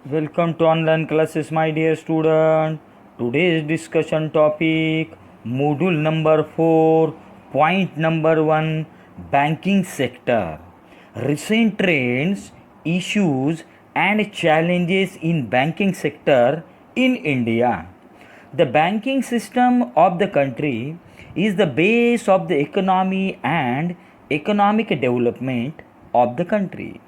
Welcome to online classes, my dear student. Today's discussion topic module number 4, point number 1, banking sector. Recent trends, issues, and challenges in banking sector in India. The banking system of the country is the base of the economy and economic development of the country.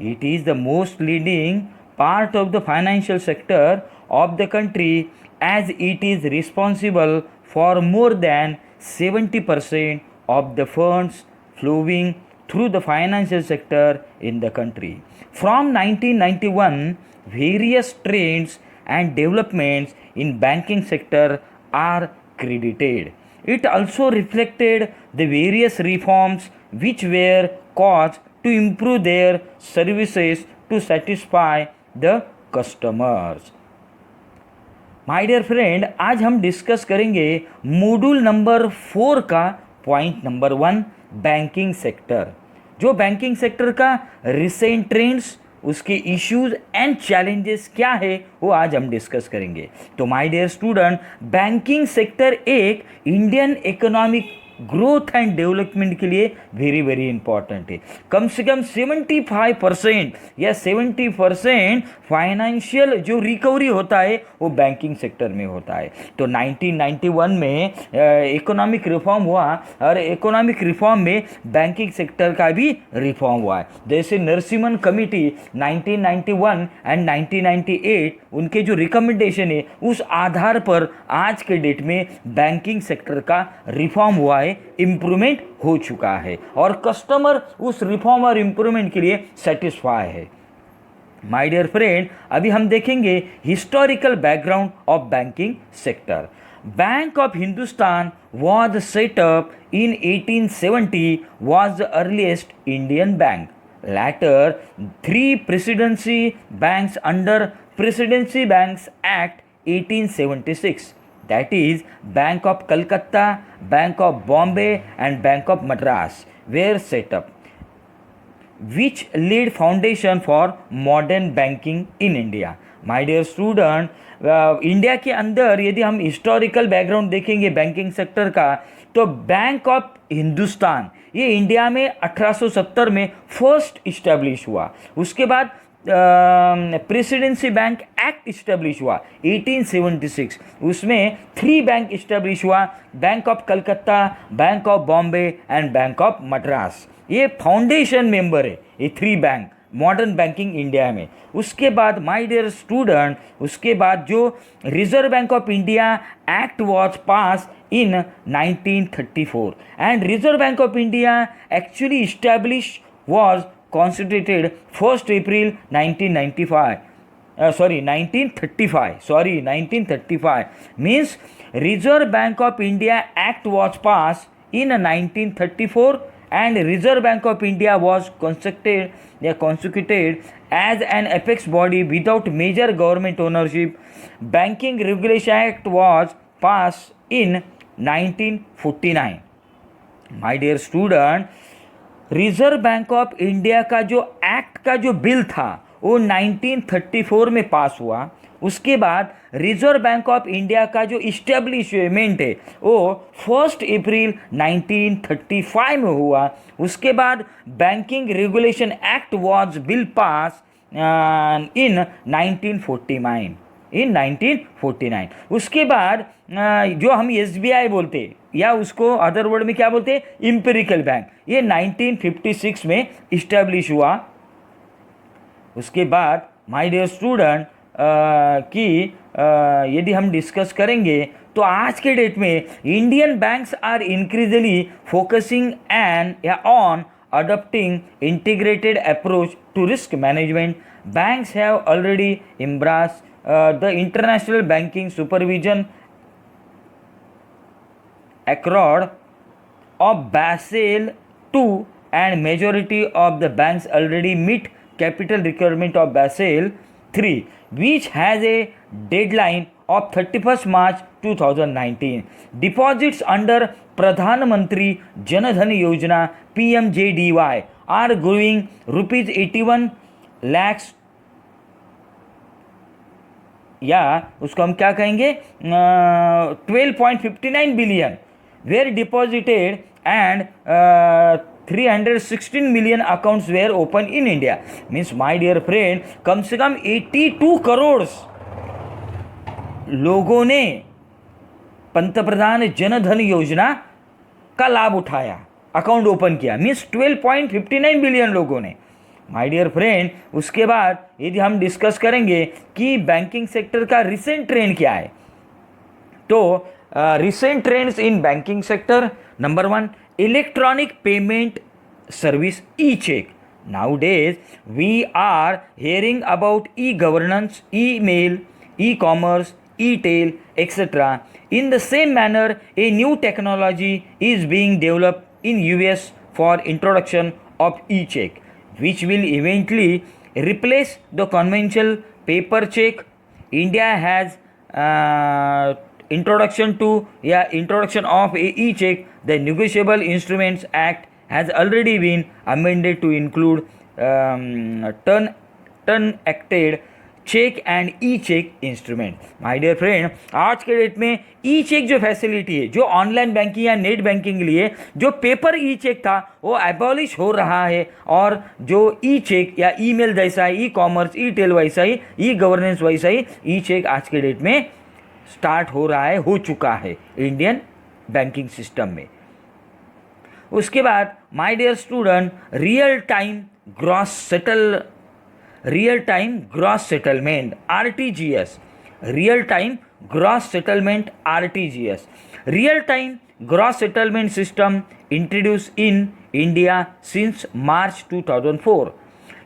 It is the most leading part of the financial sector of the country as it is responsible for more than 70% of the funds flowing through the financial sector in the country. From 1991, various trends and developments in banking sector are credited. It also reflected the various reforms which were caused to improve their services to satisfy the customers. My dear friend, आज हम discuss करेंगे module number 4 का point number 1, banking sector. जो banking sector का recent trends, उसके issues and challenges क्या है वो आज हम डिस्कस करेंगे. तो my dear student, banking sector एक Indian economic growth and development के लिए वेरी वेरी इंपॉर्टेंट है. कम से कम 75% या 70% फाइनेंशियल जो रिकवरी होता है वो बैंकिंग सेक्टर में होता है. तो 1991 में इकोनॉमिक रिफॉर्म हुआ और इकोनॉमिक रिफॉर्म में बैंकिंग सेक्टर का भी रिफॉर्म हुआ है. जैसे नरसिम्हन कमिटी 1991 एंड 1998 उनके जो रिकमेंडेशन है उस आधार पर आज के डेट में बैंकिंग सेक्टर का रिफॉर्म हुआ है, इंप्रूवमेंट हो चुका है और कस्टमर उस रिफॉर्म और इंप्रूवमेंट के लिए सेटिस्फाई है. माय डियर फ्रेंड, अभी हम देखेंगे historical background of banking sector. Bank of Hindustan was set up in 1870, was the earliest Indian bank. Later, three presidency banks under Presidency Banks Act 1876, that is Bank of Calcutta, Bank of Bombay and Bank of Madras were set up, which laid foundation for modern banking in India. My dear student, India के अंदर यदि हम historical background देखेंगे banking sector का, तो bank of Hindustan ये India में 1870 में फर्स्ट इस्टेब्लिश हुआ. उसके बाद प्रेसिडेंसी बैंक एक्ट इस्टेब्लिश हुआ 1876. उसमें 3 बैंक इस्टेब्लिश हुआ, bank of Calcutta, bank of Bombay and bank of Madras. ये फाउंडेशन मेंबर है ये 3 बैंक मॉडर्न बैंकिंग इंडिया में. उसके बाद माय डियर स्टूडेंट, उसके बाद जो reserve bank of India act was pass in 1934 and reserve bank of India actually establish was constituted 1st April 1995. 1935 means Reserve Bank of India Act was passed in 1934 and Reserve Bank of India was constituted as an apex body without major government ownership. Banking Regulation Act was passed in 1949. My dear student, reserve bank of India का जो act का जो bill था वो 1934 में पास हुआ. उसके बाद रिजर्व बैंक ऑफ इंडिया का जो इस्टेब्लिशमेंट है वो 1 अप्रैल 1935 में हुआ. उसके बाद banking regulation act was bill pass in 1949. उसके बाद जो हम SBI बोलते या उसको अदर वर्ड में क्या बोलते हैं, इम्पेरिकल बैंक, ये 1956 में इस्टेब्लिश हुआ. उसके बाद माय डियर स्टूडेंट यदि हम डिस्कस करेंगे तो आज के डेट में Indian banks are increasingly focusing on adopting integrated approach to risk management. Banks have already embraced the international banking supervision accord of Basel II and majority of the banks already meet capital requirement of Basel III, which has a deadline of 31st March 2019. Deposits under Pradhan Mantri Jan Dhan Yojana PMJDY are growing rupees 81 lakhs या उसको हम क्या कहेंगे 12.59 billion were deposited and 316 million accounts were open in India. Means my dear friend, कम से कम 82 करोड़ लोगों ने पंतप्रधान जनधन योजना का लाभ उठाया, अकाउंट ओपन किया. मीन्स 12.59 बिलियन लोगों ने. माय डियर फ्रेंड, उसके बाद यदि हम डिस्कस करेंगे कि बैंकिंग सेक्टर का रिसेंट ट्रेंड क्या है, तो recent trends in banking sector, number 1, electronic payment service e-check. Nowadays we are hearing about e-governance, email, e-commerce, e-tail, etc. In the same manner, a new technology is being developed in US for introduction of e-check, which will eventually replace the conventional paper check. India has introduction of e-check. The Negotiable Instruments Act has already been amended to include turn-acted cheque and e cheque instrument. My dear friend, आज के date में ई check जो facility है, जो online banking या net banking के लिए जो पेपर ई चेक था वो एबॉलिश हो रहा है, और जो ई चेक या ईमेल जैसा ही, ई कॉमर्स, ई टेल वैसा ही, ई गवर्नेंस वैसा ही ई चेक आज के डेट में स्टार्ट हो रहा है, हो चुका है इंडियन बैंकिंग सिस्टम में. उसके बाद my dear student, real time gross settlement RTGS. Real time gross settlement RTGS. Real time gross settlement system introduced in India since March 2004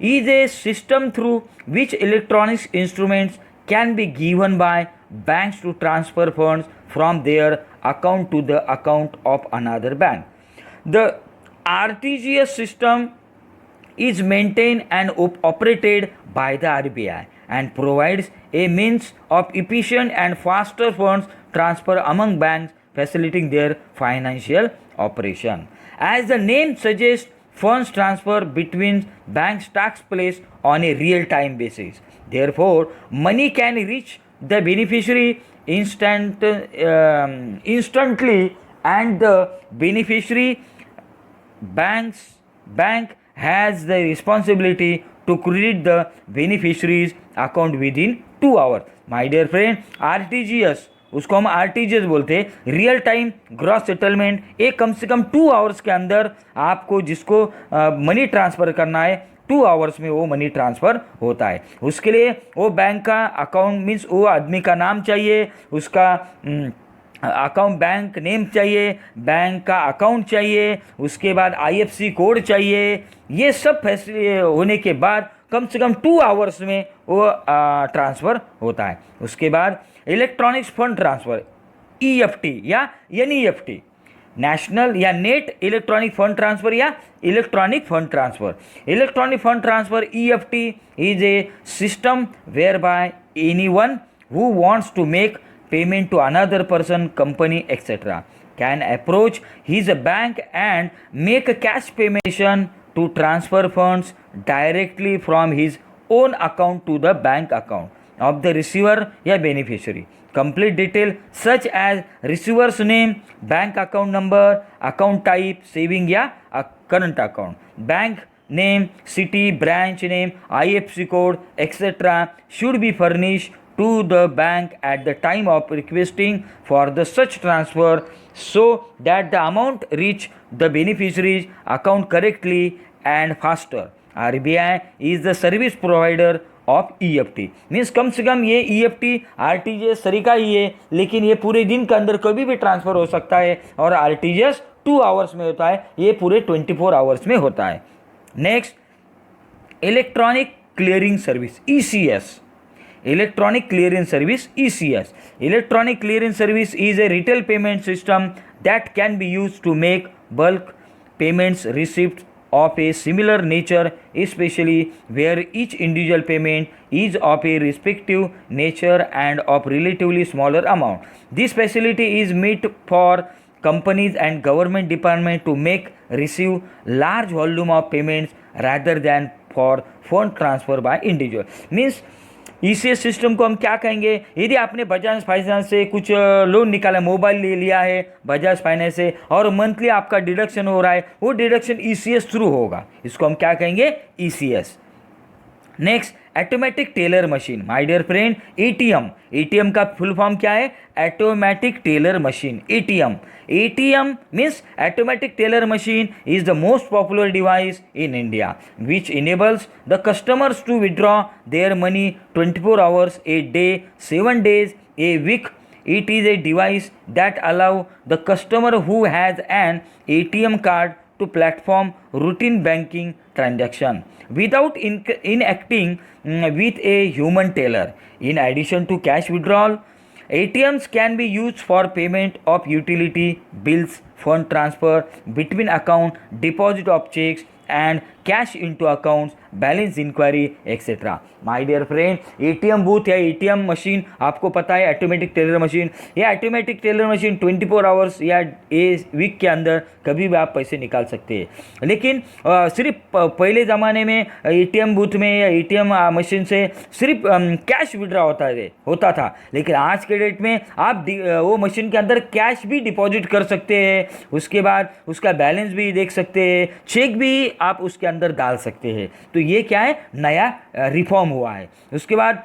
is a system through which electronic instruments can be given by banks to transfer funds from their account to the account of another bank. The RTGS system is maintained and operated by the RBI and provides a means of efficient and faster funds transfer among banks, facilitating their financial operation. As the name suggests, funds transfer between banks takes place on a real-time basis. Therefore, money can reach the beneficiary instantly, and the beneficiary bank has the responsibility to credit the beneficiary's account within 2 hours. My dear friend, RTGS, उसको हम RTGS बोलते हैं, real time gross settlement. एक कम से कम 2 hours के अंदर आपको जिसको मनी ट्रांसफ़र करना है, 2 आवर्स में वो मनी ट्रांसफ़र होता है. उसके लिए वो बैंक का अकाउंट, मीन्स वो आदमी का नाम चाहिए, उसका अकाउंट बैंक नेम चाहिए, बैंक का अकाउंट चाहिए, उसके बाद IFSC कोड चाहिए. ये सब फैसिलिटी होने के बाद कम से कम 2 आवर्स में वो ट्रांसफ़र होता है. उसके बाद इलेक्ट्रॉनिक्स फंड ट्रांसफ़र EFT या NEFT, नेशनल या नेट इलेक्ट्रॉनिक फंड ट्रांसफ़र या electronic fund transfer. Electronic fund transfer EFT is a system whereby anyone who wants to make payment to another person, company, etc. can approach his bank and make a cash payment to transfer funds directly from his own account to the bank account of the receiver या beneficiary. Complete detail such as receiver's name, bank account number, account type, saving या current account, bank name, city, branch name, IFSC code, etc. should be furnished to the bank at the time of requesting for the such transfer, so that the amount reach the beneficiary's account correctly and faster. RBI is the service provider of EFT. Means कम से कम ये EFT RTGS तरीका ही है, लेकिन ये पूरे दिन के अंदर कभी भी ट्रांसफ़र हो सकता है, और RTGS 2 आवर्स में होता है, ये पूरे 24 आवर्स में होता है. Next, electronic clearing service ECS. Electronic Clearance Service ECS. Electronic Clearance Service is a retail payment system that can be used to make bulk payments receipts of a similar nature, especially where each individual payment is of a respective nature and of relatively smaller amount. This facility is meant for companies and government departments to receive large volume of payments rather than for fund transfer by individual. Means ECS system को हम क्या कहेंगे? यदि आपने Bajaj finance से कुछ loan निकाला, mobile ले लिया है बजाज फाइनेंस से, और मंथली आपका डिडक्शन हो रहा है, वो डिडक्शन ईसीएस थ्रू होगा, इसको हम क्या कहेंगे? ECS. Next, automatic teller machine. My dear friend, ATM, ATM का फुल फॉर्म क्या है? Automatic teller machine, ATM. ATM means automatic teller machine is the most popular device in India, which enables the customers to withdraw their money 24 hours a day, 7 days a week. It is a device that allow the customer who has an ATM card to platform routine banking transaction without interacting with a human teller. In addition to cash withdrawal, ATMs can be used for payment of utility bills, fund transfer between account, deposit of checks and cash into accounts, balance inquiry, etc. My dear friend, ATM booth या ATM machine आपको पता है, automatic teller machine. या automatic teller machine 24 hours या a week के अंदर कभी भी आप पैसे निकाल सकते हैं। लेकिन सिर्फ पहले ज़माने में एटीएम बूथ में या एटीएम मशीन से सिर्फ कैश विड्रॉ होता था, लेकिन आज के डेट में आप वो मशीन के अंदर कैश भी डिपॉजिट कर सकते हैं, उसके बाद उसका बैलेंस भी देख सकते हैं, चेक भी आप उसके अंदर डाल सकते हैं। तो ये क्या है? नया रिफॉर्म हुआ है। उसके बाद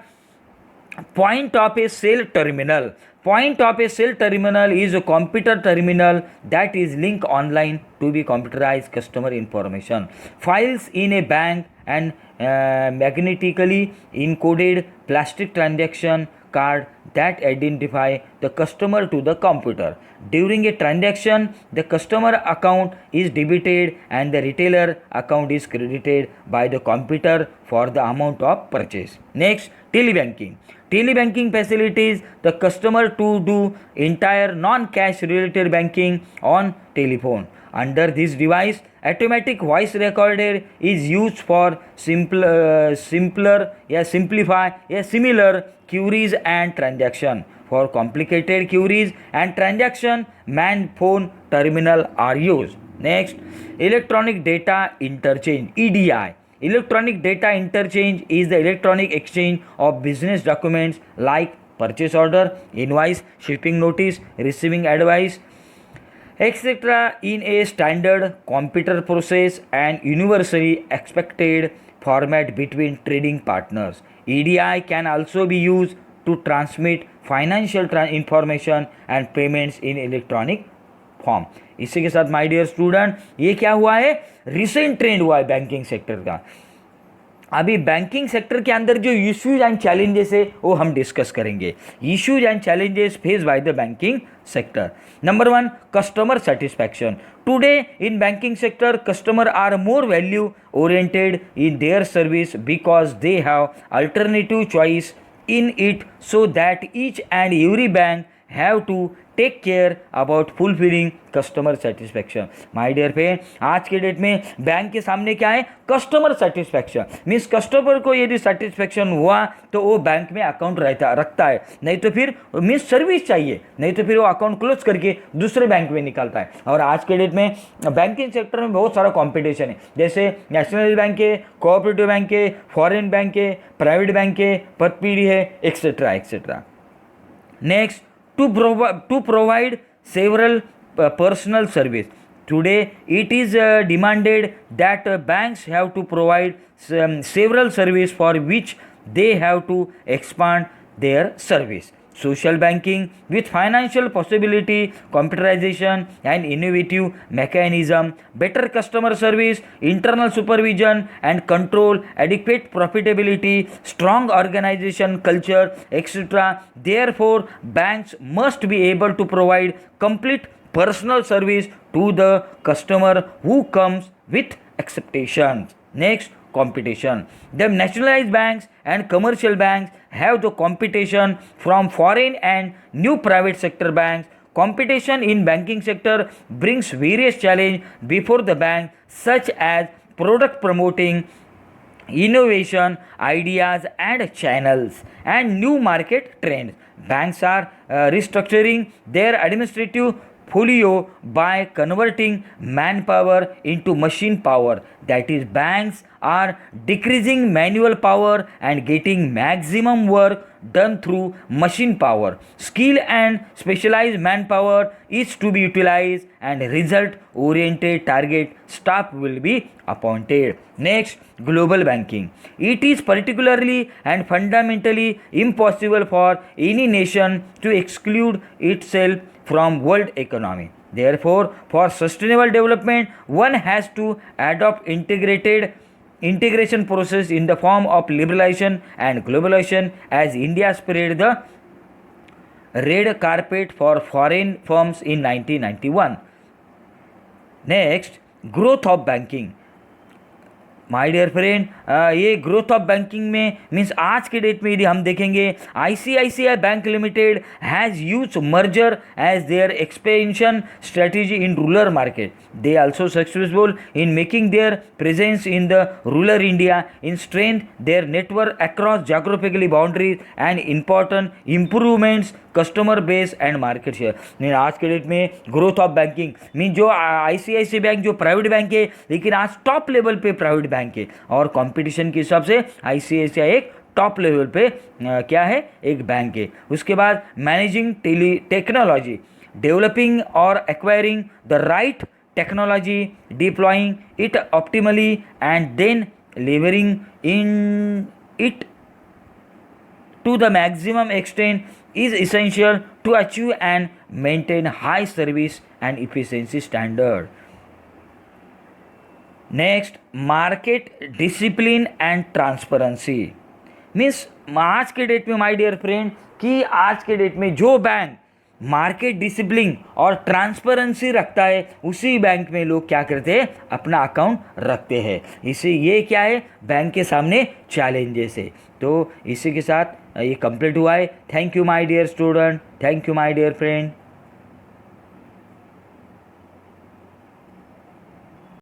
point of a sale terminal. Point of a cell terminal is a computer terminal that is linked online to be computerized customer information. Files in a bank and magnetically encoded plastic transaction card that identify the customer to the computer. During a transaction, the customer account is debited and the retailer account is credited by the computer for the amount of purchase. Next, telebanking. Telebanking facilitates the customer to do entire non-cash related banking on telephone. Under this device, automatic voice recorder is used for similar queries and transaction. For complicated queries and transaction, man phone terminal are used. Next, electronic data interchange, EDI. Electronic data interchange is the electronic exchange of business documents like purchase order, invoice, shipping notice, receiving advice, etc. in a standard computer process and universally accepted format between trading partners. EDI can also be used to transmit financial information and payments in electronic form. इसी के साथ my dear student, ये क्या हुआ है? Recent trend हुआ है banking sector का। अभी बैंकिंग सेक्टर के अंदर जो इश्यूज एंड चैलेंजेस है वो हम डिस्कस करेंगे। Issues and challenges face by the banking sector. Number 1, customer satisfaction. Today in banking sector, customer are more value oriented in their service because they have alternative choice in it, so that each and every bank have to take care about fulfilling customer satisfaction. My dear friend, आज के date में bank के सामने क्या है? Customer satisfaction. Means customer को यदि satisfaction हुआ तो वो बैंक में अकाउंट रखता है, नहीं तो फिर मीन्स सर्विस चाहिए, नहीं तो फिर वो अकाउंट क्लोज करके दूसरे बैंक में निकालता है। और आज के डेट में बैंकिंग सेक्टर में बहुत सारा कॉम्पिटिशन है, जैसे नेशनल बैंक है, कोऑपरेटिव बैंक है, फॉरेन बैंक है, प्राइवेट बैंक है, पदपीढ़ी है, etcetera etcetera. Next, to provide several personal service. Today it is demanded that banks have to provide several service for which they have to expand their service. Social banking with financial possibility, computerization and innovative mechanism, better customer service, internal supervision and control, adequate profitability, strong organization culture, etc. Therefore, banks must be able to provide complete personal service to the customer who comes with expectations. Next, competition. The nationalized banks and commercial banks have the competition from foreign and new private sector banks. Competition in banking sector brings various challenges before the bank, such as product promoting, innovation, ideas and channels, and new market trends. Banks are restructuring their administrative portfolio by converting manpower into machine power. That is, banks are decreasing manual power and getting maximum work done through machine power. Skill and specialized manpower is to be utilized and result oriented target staff will be appointed. Next, global banking. It is particularly and fundamentally impossible for any nation to exclude itself from world economy. Therefore, for sustainable development, one has to adopt integration process in the form of liberalization and globalization, as India spread the red carpet for foreign firms in 1991. Next, growth of banking. My dear friend, ये growth of banking में means आज के date में यदि हम देखेंगे, ICICI bank limited has use merger as their expansion strategy in rural market. They also successful in making their presence in the rural India, in strength their network across geographically boundaries and important improvements customer base and market share. नहीं, आज के date में growth of banking mean जो ICICI bank जो private bank है, लेकिन आज top level पे प्राइवेट बैंक है और कंपटीशन के हिसाब से ICICI एक टॉप लेवल पे क्या है, एक बैंक है. उसके बाद मैनेजिंग टेक्नोलॉजी, डेवलपिंग और acquiring the right technology, deploying it optimally and then leveraging in it to the maximum extent is essential to achieve and maintain high service and efficiency standard. Next, market discipline and transparency means आज के date में my dear friend कि आज के date में जो bank market discipline और transparency रखता है, उसी बैंक में लोग क्या करते हैं, अपना अकाउंट रखते हैं. इसे ये क्या है, बैंक के सामने चैलेंजेस है. तो इसी के साथ ये कंप्लीट हुआ है. Thank you my dear student, thank you my dear friend.